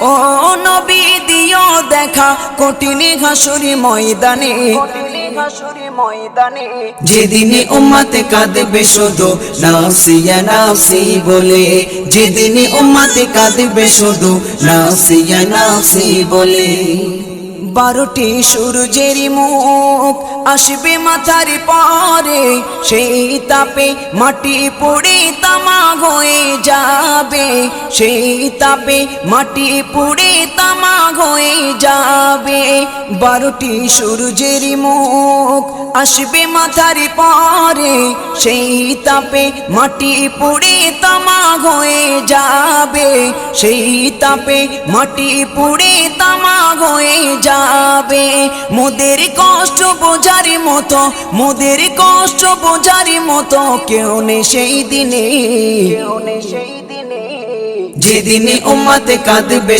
ও নবী দিও দেখা কঠিন হাসুরি ময়দানে, যেদিনে উম্মতে কাঁদবে শুধু নাফসি ইয়া নাফসি বলে, যেদিনে উম্মতে কাঁদবে শুধু নাফসি ইয়া নাফসি বলে। 12টি সূর্যের মুখ আসবে মাথার পরে, সেই তাপে মাটি পুড়ে তামা হয়ে যাবে, সেই তাপে মাটি পুড়ে তামা হয়ে যাবে। 12টি সূর্যের মুখ আসবে মাথার পরে, সেই তাপে মাটি পুড়ে তামা হয়ে যাবে, সেই তাপে মাটি পুড়ে তামা হয়ে যাবে। মোদের কষ্ট বোঝার মতো, মোদের কষ্ট বোঝার মতো কেউ নেই সেই দিনে, যেদিনে উম্মতে কাঁদবে